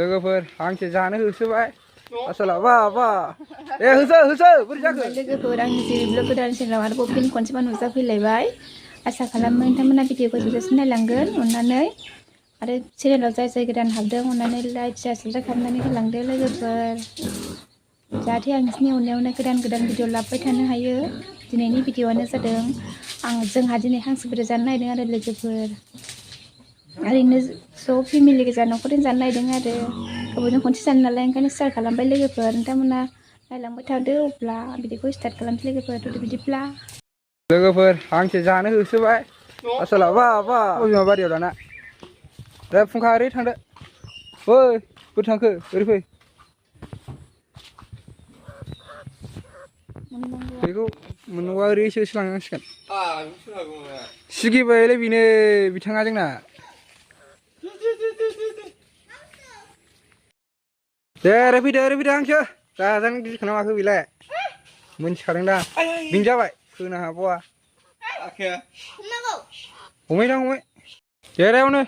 लोगोफोर हांसो जानो होसोबाय आसला बा होसो बोरै जाखो लोगोफोर आंनि जे ब्लग गोदान चेनेलाव आरोबाव फिन खनसेबाव नुजाफैलायबाय आसा खालामो नोंथांमोना भिडिअखौ जोबजासिम नायलांगोन अननानै आरो चेनेलाव जाय गोदान हाबदों अननानै लाइक शेयार साबस्क्राइब खालामनानै होलांदो लोगोफोर जाहाथे आं नोंसिनि अननायावनो गोदान भिडिअ लाबोबाय थानो हायो। दिनैनि भिडिअआनो जादों जोंहा दिनै हांसो बेदर जानो नागिरदों आरो लोगोफोर ओरैनो ज' फेमिलि गोजा न'खरजों जानो नागिरदों आरो गोबावजों खनसे जानो नालाय ओंखायनो स्टार्ट खालामबाय लोगोफोर नोंथांमोना नायलांबाय थादो अब्ला भिडिअखौ स्टार्ट खालामसै लोगोफोर बिदिब्ला लोगोफोर हांसो जानो होसोबाय आसला बा बिमा बारियाव दाना दा फुंखा ओरै थांदो ओइ बोरै थांखो ओरै फै बेखौ मोननांगौबा ओरैसो होसोलांनांसिगोन सिगिबायलै बेनो बिथाङा जोंना दे ओरै फैदो हांसो जाजानो गिखो ना माखो बेलाय मोनथिखादों दा बिनो जाबाय होनो हाबावा हमै देरायावनो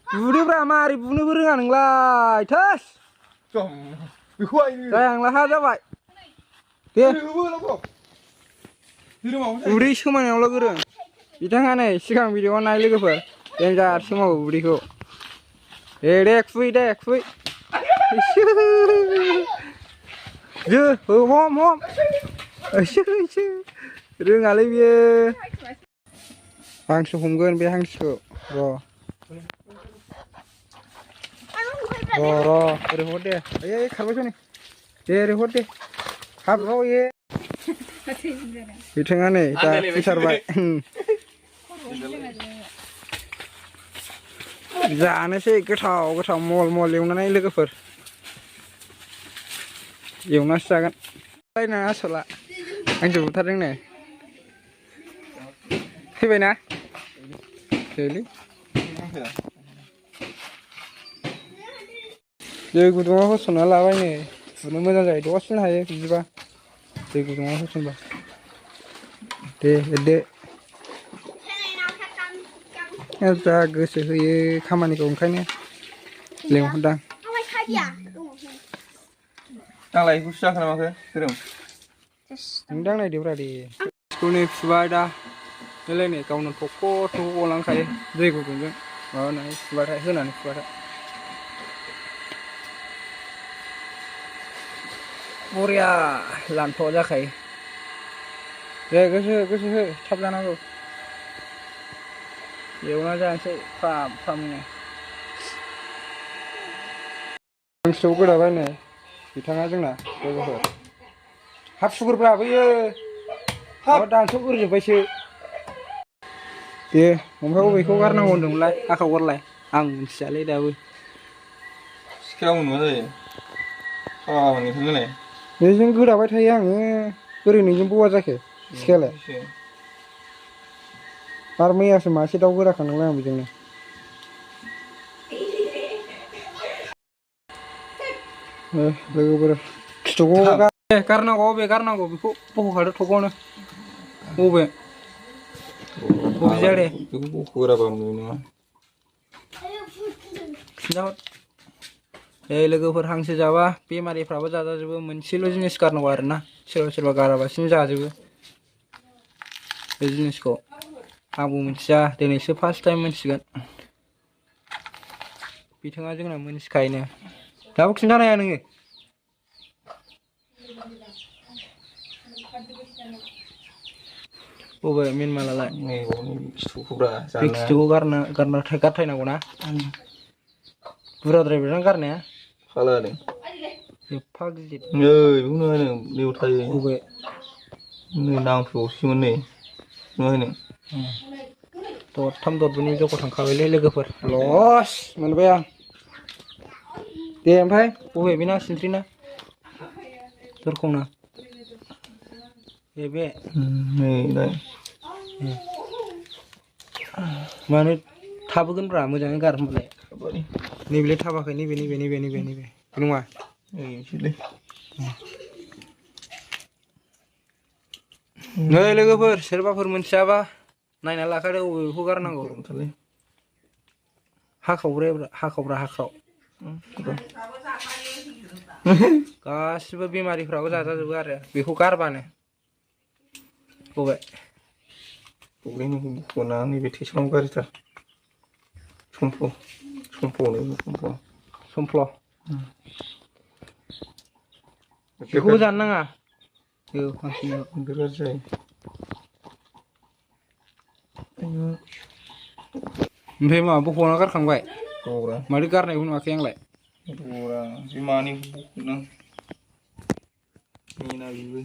बुदोब्रा मारै बुनोबो रोङा नोंलाय थोस जायांला हा जाबाय दे उदै सोमायनायावल' गोरों बिथाङा नै सिगां भिडिअआव नाय लोगोफोर देन्जार सोमावो उदैखौ दे खुबै हम रोङालै बियो हांसो हमगोन बे हांसोखौ र' ओरै हर दे ओइ खारबायथ' नै दे ओरै हर दे हाब्रुआव बिथाङा नै दा फैथारबाय जानोसै गोथाव मल एवनानै लोगोफोर एवनासो जागोन ना आसला हांसो बुथारदों नै फैबायना दै गुदुङाव होसनना लाबाय नै फुनो मोजां जायो दसेनो हायो बिदिबा दै गुदुङाव होसनबा दे एरदो जा गोसो होयो खामानिखौ ओंखायनो लेंहरदां दांलाय गुसु जाखो ना माखो गोरोम नों दांनायदोब्रा दे नै फुबाय दा नैलाय नै गावनो थख' गलांखायो दै गुदुंजों माबानानै फुबाथाय होनानै फुबाथाय बरिया लानथ' जाखायो दे गोसो हो थाब जानांगौ एवना जानोसै फ्रामनो हांसोआव गोदाबाय नै बिथाङा जोंना लोगोफोर हाब सुगुरफ्रा बैयो दानस'ग्रोजोब्बायसो दे ओमफ्राय बबेखौ गारनांगौ होनदोंमोनलाय आखाव गारलाय आं मिथियालै दाबो सिखायाव मोनबा जायो खामानिखौ होनाय बेजों गोदाबाय थायो आङो बोरै नोंजों बवा जाखो सिखायालाय आरो मैयासो मासे दाउ गोदाखांदोंलाय आं बेजोंनो लोगोफोर खिथुखौ गारनांगौ बेखौ बख'खादो थख'नो बबे जादे बेखौ बख'गोराबा मोनो नङा खिन्थाहर लोगोफोर हांसो जाबा बेमारिफ्राबो जाजाजोबो मोनसेल' जिनिस गारनांगौ आरोना सोरबा गारालासिनो जाजोबो बे जिनिसखौ आंबो मिथिया दिनैसो फार्स्ट टाइम मिथिगोन बिथाङा जोंना मिथिखायोनो दाबो खिन्थानो हाया नोङो बबे मेन मालालाय खिथुखौ गारथायनांगौ ना बुरजाद्रायबायदां गारनाया फाला होदों एफा गिदिर नै बेखौनो होनो बेयाव थायो बबे नै नांफैबावसोमोन नै नुवाखै दरथाम दरब्रैनि जख' थांखाबायलै लोगोफोर लस मोनबाय आं दे ओमफ्राय बबे बे ना सिनस्रिना दरखंना बे नै मानो थाबोगोनब्रा मोजाङै गार होनबालाय नैबेलाय थाबाखै नैबे नङा नै लोगोफोर सोरबाफोर मोनथियाबा नायना लाखादो बबेखौ गारनांगौ हाखाव गासिबो बेमारिफ्राबो जाजाजोबो आरो बेखौ गारबानो गबाय बबेनि बुखुना नैबे टेस्टआव गाज्रिथार सम्फ्ल समफ्ल बेखौबो जानो नाङा हांसोनियाव बिराद जायो ओमफ्राय मा बख'ना गारखांबाय गौरा माथो गारनायखौ नुवाखै आंलाय गौरा बे मानि बख'ना मेना बेबो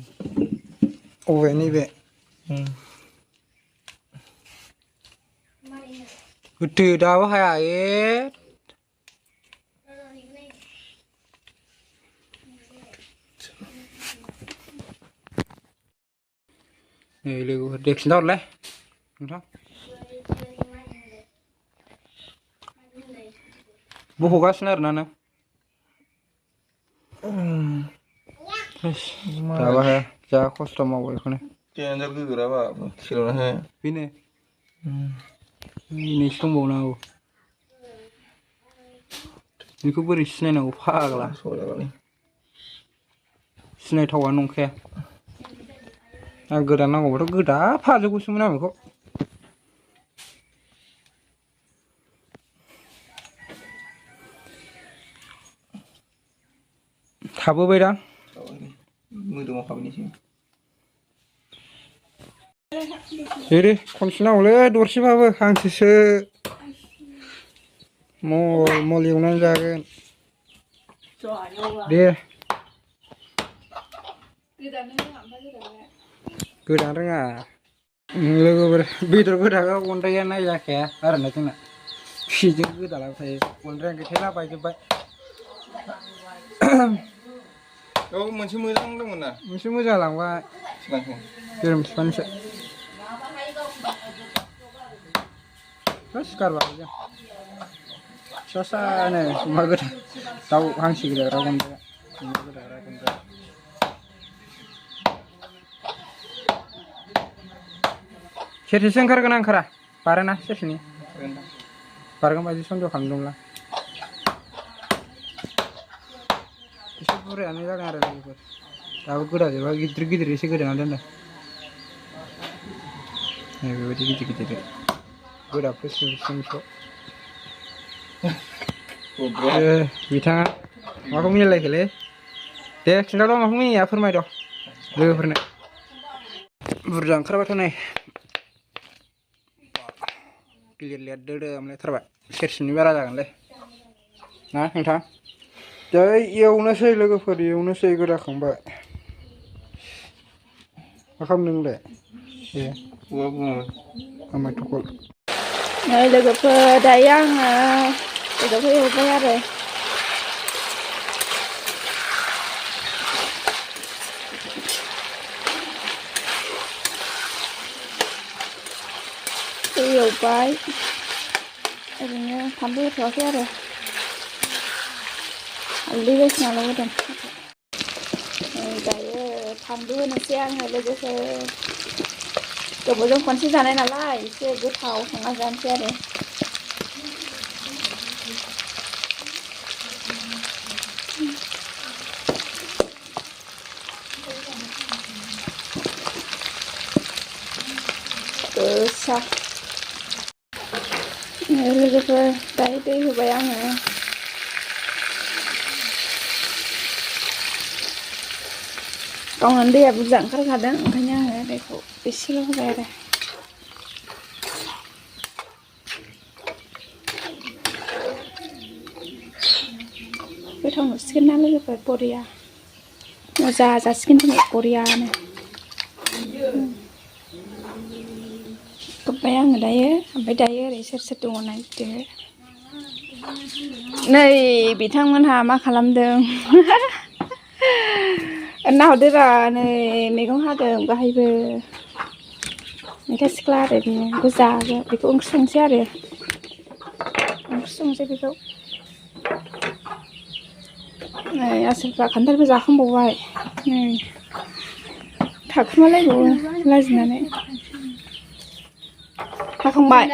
अबे नैबे गोथो दाबो हाया नै लोगोफोर दे खिन्थाहरलाय नोंथां बख'गासिनो आरोना नों दाबो हाया जा खस्थ' मावो बेखौनो देन्जार गोगोराबा खिल'नो हाया बेनो नैसो दंबावनांगौ बेखौ बोरै सिनायनांगौ फाग्ला सिनायथावा नंखाया आं गोदान नांगौबाथ' गोदा फाजोबगौसोमोन आं बेखौ थाबोबायदां मोदोमाव हाबनोसै दे खनसे नांगौलै दरसेबाबो हांसोसो मल एवनानै जागोन दे गोदानो रोङा लोगोफोर बेदर गोदाग्रा अनद्राया नायजाखाया आरोना जोंना बेजों गोदालाबाय थायो अनद्राया गैथायला बायजोब्बाय औ मोनसे मोजां दंमोन ना मोनसे मोजां लांबाय सिगांखौ धोरोम बिफानिसो गारबाय जों फिसासानो अमा गोदा दाउ हांसो गोदाग्रा अनद्राया अमा गोदाग्रा अनद्राया सेरसेसो ओंखारगोन ओंखारा बारोना सेरसेनि बारगोन बायदि सन्देह खालामदोंमोन एसे बुरजायानो जागोन आरो लोगोफोर दाबो गोदाजोबा गिदिर गिदिर एसे गोदाना दोनदों नै बेबायदि गिदिर गिदिर गोदाफोरसिमसो बिथाङा माखौ मिलायखोलै दे खिन्थाद' माखौ मिनिया फोरमायद' लोगोफोरनो बुरजा ओंखारबाथ' नै गिलिर लेरदोदोम लेथारबाय सेरसेनि बारा जागोनलै ना नोंथां जै एवनोसै लोगोफोर एवनोसै गोदाखांबाय मा खालामदों नोंलाय ए आमाय थखल नै लोगोफोर दायो आङो बेदरखौ एवबाय आरो एवबाय ओरैनो फानलु होथ'वाखै आरो हालदै बायदिसिनाल' होदों दायो फानलु होनोसै आङो लोगोफोर गोबावजों खनसे जानाय नालाय एसे गोथाव संना जानोसै आरो गोसा लोगोफोर दायो दै होबाय आङो गावनानै दैया बुरजा ओंखारखादों ओंखायनो आङो दैखौ एसेल' होबाय आरो गोथाव नुसिगोन ना लोगोफोर बरिया मोजां जासिगोन दिनै बरियानो खोब्बाय आङो दायो ओमफ्राय दायो ओरै सोर सोर दङ नायदो नै बिथांमोनहा मा खालामदों नाहरदोरा नै मैगं हादों गाहायबो मैथा सिख्ला आरो बेयो गोजा बेखौ ओंख्रि संसै आरो बेखौ नै आसोलफ्रा खान्थालबो जाखांबावबाय नै थाखुमालायबावो लाजिनानै हाखांबाय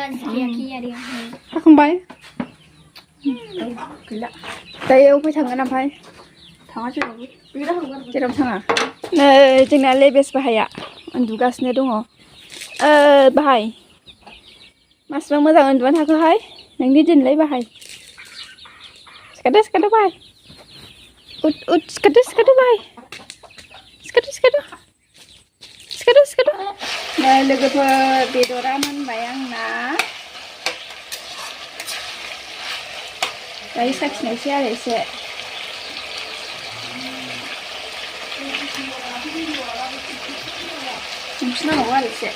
हाखांबाय गैला दायो अफाय थांगोन ओमफ्राय थाङा जेरावबो बिराद थांगोन जेराव थाङा नै जोंना लेबेस बाहाया उन्दुगासिनो दङ बाहाय मासिबां मोजां उन्दुबाय थाखोहाय नोंनि दिनलाय बाहाय सिखारदो बाहाय उद सिखारदो बाहाय सिखारदो नै लोगोफोर बेदरा मोनबाय आंना दायो साखिनायसै आरो एसे संफिननांगौ आरो एसे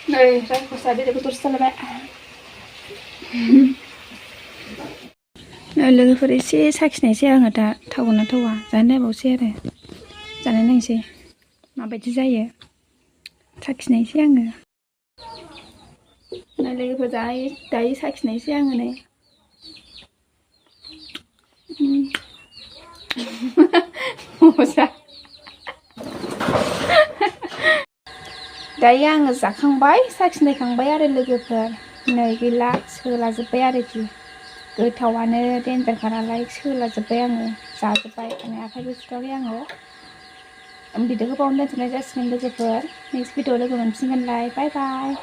नै रायखौसा बेदरखौ दरसे जालायबाय लोगोफोर एसे साखिनायसै आङो दा थावना थावा जानो नायबावसै आरो जानाय नायसै माबायदि जायो साखिनायसै आङो नै लोगोफोर दायो साखिनायसै आङो नै मजा दायो आङो जाखांबाय साखिनायखांबाय आरो लोगोफोर नै गैला सोलाजोब्बाय आरोखि गोथावानो देन्जारखा नालाय सोलाजोब्बाय आङो जाजोब्बाय माने आखाइबो सुथावाखै आङो भिडिअखौ बावनो दोनथ'नाय जासिगोन लोगोफोर नेक्स्ट भिडिअ लोगो मोनफिनगोनलाय बाय बाय